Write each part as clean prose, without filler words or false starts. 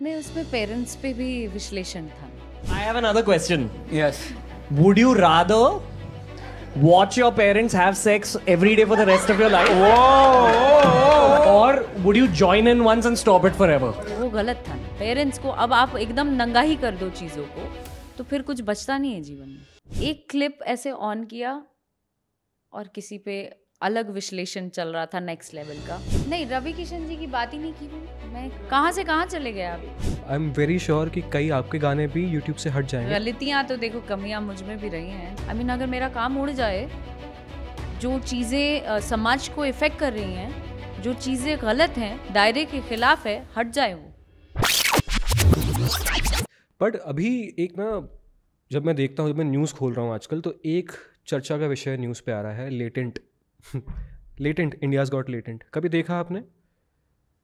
नहीं, उसमें पेरेंट्स पे भी विश्लेषण था। I have another question. Yes. Would you rather watch your parents have sex every day for the rest of your life? Or would you join in once and stop it forever? वो गलत था। Parents को अब आप एकदम नंगा ही कर दो चीज़ों को, तो फिर कुछ बचता नहीं है जीवन में। एक क्लिप ऐसे ऑन किया और किसी पे अलग विश्लेषण चल रहा था नेक्स्ट लेवल का। नहीं, रवि किशन जी की बात ही नहीं की मैं कहाँ से कहाँ चले गए आप। आई एम वेरी श्योर कि कई आपके गाने भी यूट्यूब से हट जाएंगे। गलतियाँ तो देखो, कमियाँ मुझ में भी रही हैं। आई मीन अगर मेरा काम उड़ जाए, जो चीज़ें समाज को इफेक्ट कर रही हैं, जो चीज़ें गलत हैं, दायरे के खिलाफ है, हट जाए वो। बट अभी एक ना, जब मैं देखता हूँ, जब मैं न्यूज़ खोल रहा हूँ आजकल, तो एक चर्चा का विषय न्यूज़ पे आ रहा है, latent. Latent, India's got latent. कभी देखा आपने?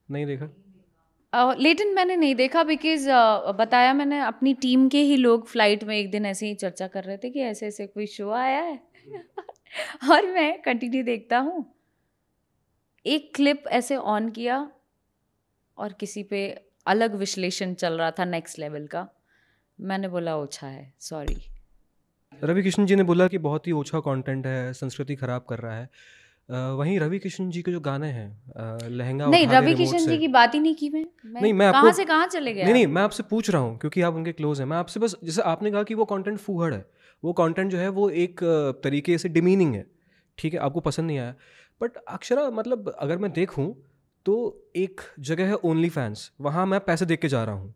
नहीं देखा? लेटेंट मैंने नहीं देखा, बिकॉज बताया मैंने, अपनी टीम के ही लोग फ्लाइट में एक दिन ऐसे ही चर्चा कर रहे थे कि ऐसे ऐसे कोई शो आया है और मैं कंटिन्यू देखता हूँ। एक क्लिप ऐसे ऑन किया और किसी पे अलग विश्लेषण चल रहा था नेक्स्ट लेवल का। मैंने बोला ओछा है, सॉरी। रवि किशन जी ने बोला कि बहुत ही ओछा कंटेंट है, संस्कृति खराब कर रहा है। वहीं रवि किशन जी के जो गाने हैं, लहंगा नहीं, उठा दे रवि रिमोट किशन से। जी की बात ही नहीं की मैं नहीं, मैं कहाँ आपको से कहाँ चले गए। नहीं, मैं आपसे पूछ रहा हूँ क्योंकि आप उनके क्लोज हैं। मैं आपसे बस, जैसे आपने कहा कि वो कंटेंट फूहड़ है, वो कंटेंट जो है वो एक तरीके से डिमीनिंग है, ठीक है, आपको पसंद नहीं आया। बट अक्षरा, मतलब अगर मैं देखूँ तो एक जगह है ओनली फैंस, वहाँ मैं पैसे दे के जा रहा हूँ।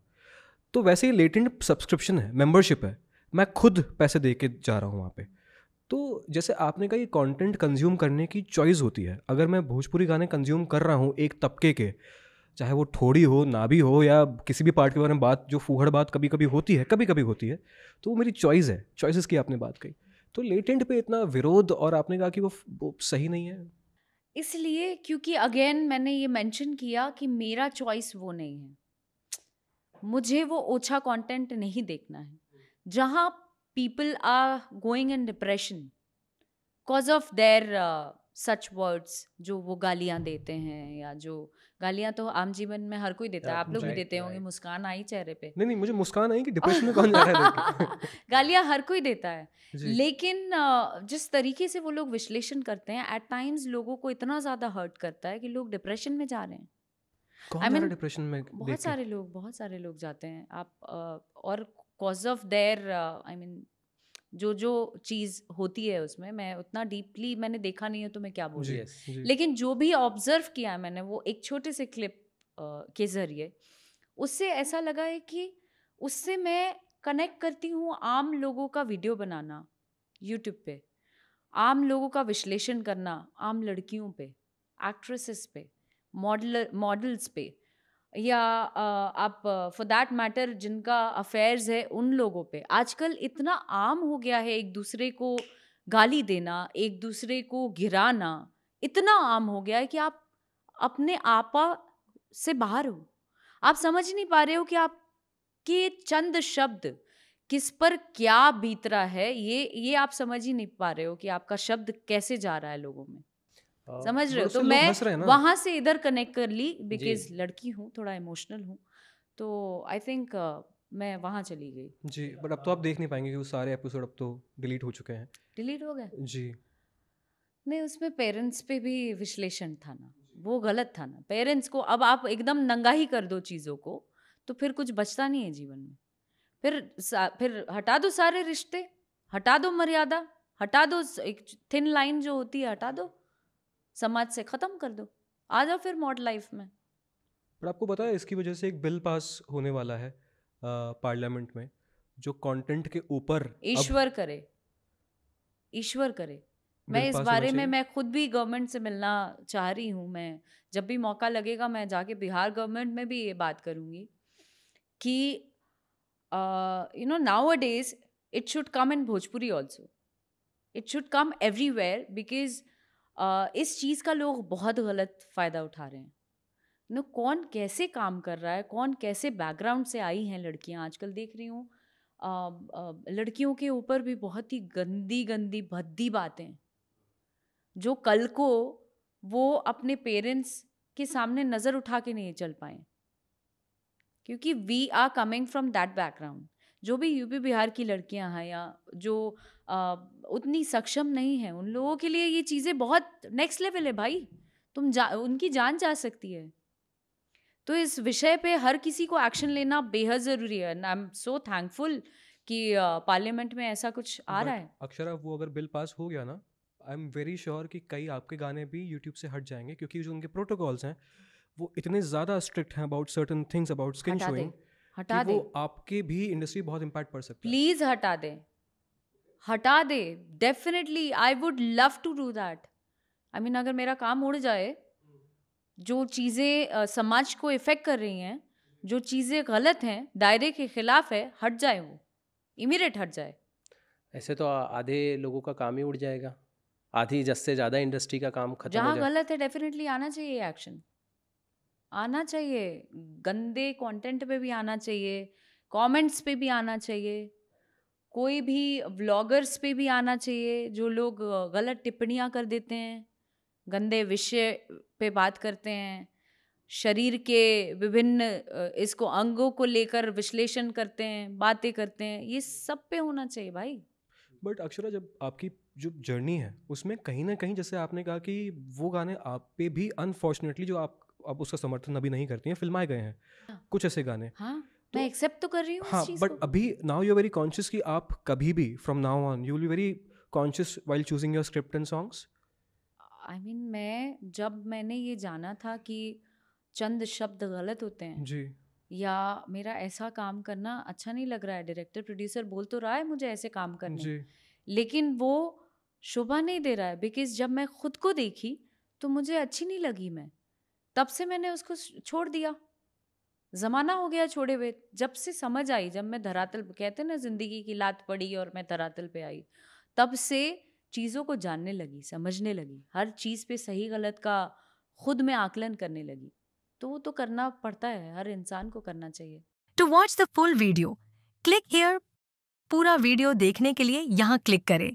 तो वैसे ही लेटेंट सब्सक्रिप्शन है, मेंबरशिप है, मैं खुद पैसे दे के जा रहा हूँ वहाँ पे। तो जैसे आपने कहा, ये कंटेंट कंज्यूम करने की चॉइस होती है। अगर मैं भोजपुरी गाने कंज्यूम कर रहा हूँ एक तबके के, चाहे वो ठोड़ी हो, नाभी हो, या किसी भी पार्ट के बारे में बात, जो फूहड़ बात कभी कभी होती है, तो वो मेरी चॉइस है। चॉइसेस की आपने बात कही, तो लेटेंट पे इतना विरोध, और आपने कहा कि वो सही नहीं है। इसलिए क्योंकि अगेन मैंने ये मेंशन किया कि मेरा चॉइस वो नहीं है। मुझे वो ओछा कंटेंट नहीं देखना है जहाँ people are going in depression cause of their such words, जो वो गालियाँ देते हैं, या जो गालियाँ तो आम जीवन में हर कोई देता है, आप लोग भी देते होंगे, मुस्कान आई चेहरे पे। नहीं, मुझे मुस्कान आई कि डिप्रेशन में कौन जा रहा है देख के। गालियाँ हर कोई देता है, जी। लेकिन जिस तरीके से वो लोग विश्लेषण करते हैं, एट टाइम्स लोगों को इतना ज़्यादा हर्ट करता है कि लोग डिप्रेशन में जा रहे हैं। कौन I जा रहा है mean, डिप्रेशन में देख बहुत सारे लोग जाते हैं। आप और cause of there, I mean जो चीज़ होती है उसमें, मैं उतना डीपली मैंने देखा नहीं है तो मैं क्या बोलूँ। जी, जी। लेकिन जो भी ऑब्जर्व किया मैंने, वो एक छोटे से क्लिप के ज़रिए, उससे ऐसा लगा है कि उससे मैं कनेक्ट करती हूँ आम लोगों का वीडियो बनाना यूट्यूब पे, आम लोगों का विश्लेषण करना, आम लड़कियों पे, एक्ट्रेसेस पे, मॉडल्स पे, या आप फॉर दैट मैटर जिनका अफेयर्स है उन लोगों पे। आजकल इतना आम हो गया है एक दूसरे को गाली देना, एक दूसरे को गिराना, इतना आम हो गया है कि आप अपने आपा से बाहर हो। आप समझ नहीं पा रहे हो कि आपके चंद शब्द किस पर क्या बीत रहा है। ये आप समझ ही नहीं पा रहे हो कि आपका शब्द कैसे जा रहा है लोगों में। समझ रहे हो? तो मैं वहां से इधर कनेक्ट कर ली, बिकॉज लड़की हूँ, थोड़ा इमोशनल हूँ, तो आई थिंक मैं वहां चली गई। जी, बट अब तो आप देख नहीं पाएंगे, क्योंकि सारे एपिसोड अब तो डिलीट हो चुके हैं। डिलीट हो गए? जी। नहीं, उसमें पेरेंट्स पे भी विश्लेषण था ना, वो गलत था ना। पेरेंट्स को अब आप एकदम नंगा ही कर दो चीज़ों को, तो फिर कुछ बचता नहीं है जीवन में। फिर हटा दो सारे रिश्ते, हटा दो मर्यादा, हटा दो एक थिन लाइन जो होती है, हटा दो, समाज से ख़त्म कर दो, आ जाओ फिर मॉडर्न लाइफ में। पर आपको पता है, इसकी वजह से एक बिल पास होने वाला है पार्लियामेंट में, जो कंटेंट के ऊपर ईश्वर करे, ईश्वर करे। मैं इस बारे में मैं खुद भी गवर्नमेंट से मिलना चाह रही हूँ। मैं जब भी मौका लगेगा मैं जाके बिहार गवर्नमेंट में भी ये बात करूँगी कि you know nowadays it should come in Bhojpuri also, it should come everywhere, because इस चीज़ का लोग बहुत गलत फ़ायदा उठा रहे हैं। नो, कौन कैसे काम कर रहा है, कौन कैसे बैकग्राउंड से आई हैं लड़कियां। आजकल देख रही हूँ लड़कियों के ऊपर भी बहुत ही गंदी गंदी भद्दी बातें, जो कल को वो अपने पेरेंट्स के सामने नज़र उठा के नहीं चल पाए। क्योंकि we are coming from that background. जो भी यूपी बिहार की लड़कियां हैं या जो उतनी सक्षम नहीं है, उन लोगों के लिए ये चीज़ें बहुत नेक्स्ट लेवल है भाई। उनकी जान जा सकती है। तो इस विषय पे हर किसी को एक्शन लेना बेहद ज़रूरी है। आई एम सो थैंकफुल कि पार्लियामेंट में ऐसा कुछ आ रहा है। अक्षरा, वो अगर बिल पास हो गया ना, आई एम वेरी श्योर कि कई आपके गाने भी यूट्यूब से हट जाएंगे, क्योंकि जो उनके प्रोटोकॉल्स हैं वो इतने ज़्यादा स्ट्रिक्ट हैं about certain things about skin showing, हटा दे, वो आपके भी इंडस्ट्री बहुत इम्पैक्ट पड़ सकता है। प्लीज हटा दे, हटा दे। Definitely I would love to do that. I mean अगर मेरा काम उड़ जाए, जो चीज़ें समाज को इफेक्ट कर रही हैं, जो चीज़ें गलत हैं, दायरे के खिलाफ है, हट जाए, वो इमीडिएट हट जाए। ऐसे तो आधे लोगों का काम ही उड़ जाएगा, आधी से ज़्यादा इंडस्ट्री का काम खत्म हो जहाँ जाए। गलत है डेफिनेटली आना चाहिए एक्शन, आना चाहिए। गंदे कंटेंट पे भी आना चाहिए, कमेंट्स पे भी आना चाहिए, कोई भी व्लॉगर्स पे भी आना चाहिए जो लोग गलत टिप्पणियाँ कर देते हैं, गंदे विषय पे बात करते हैं, शरीर के विभिन्न इसको अंगों को लेकर विश्लेषण करते हैं, बातें करते हैं। ये सब पे होना चाहिए भाई। बट अक्षरा, जब आपकी जो जर्नी है उसमें कहीं ना कहीं, जैसे आपने कहा कि वो गाने आप पे भी अनफॉर्चुनेटली, जो आप उसका समर्थन अभी नहीं करती हैं, फिल्माए गए हैं कुछ ऐसे गाने। हाँ, मैं एक्सेप्ट तो कर रही हूँ हाँ, इस चीज़ बट को। अभी now you are very conscious कि आप कभी भी from now on you will be very conscious while choosing your script and songs. I mean मैंने ये जाना था कि चंद शब्द गलत होते हैं जी, या मेरा ऐसा काम करना अच्छा नहीं लग रहा है, डायरेक्टर प्रोड्यूसर बोल तो रहा है मुझे ऐसे काम करने, जी, लेकिन वो शोभा नहीं दे रहा है। बिकॉज जब मैं खुद को देखी तो मुझे अच्छी नहीं लगी, मैं तब से मैंने उसको छोड़ दिया। ज़माना हो गया छोड़े हुए। जब से समझ आई, जब मैं धरातल, कहते हैं ना जिंदगी की लात पड़ी और मैं धरातल पे आई, तब से चीज़ों को जानने लगी, समझने लगी, हर चीज़ पे सही गलत का खुद में आकलन करने लगी। तो वो तो करना पड़ता है, हर इंसान को करना चाहिए। To watch the full video click here. पूरा वीडियो देखने के लिए यहाँ क्लिक करें।